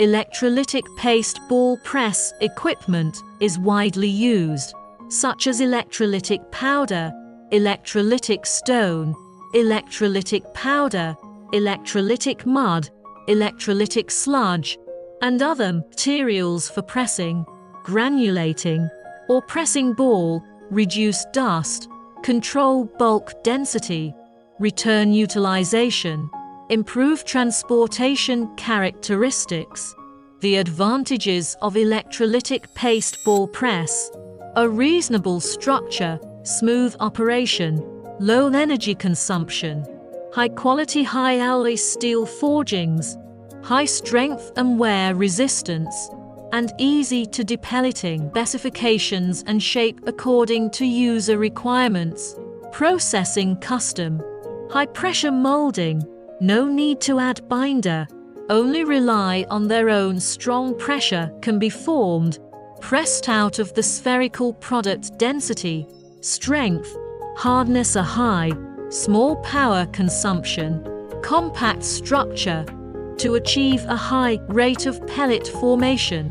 Electrolytic paste ball press equipment is widely used, such as electrolytic powder, electrolytic stone, electrolytic powder, electrolytic mud, electrolytic sludge, and other materials for pressing, granulating, or pressing ball, reduce dust, control bulk density, return utilization, improve transportation characteristics. The advantages of electrolytic paste ball press: a reasonable structure, smooth operation, low energy consumption, high-quality high-alloy steel forgings, high strength and wear resistance, and easy to depelleting specifications and shape according to user requirements. Processing custom, high-pressure molding, no need to add binder, only rely on their own strong pressure can be formed, pressed out of the spherical product density, strength, hardness are high, small power consumption, compact structure, to achieve a high rate of pellet formation.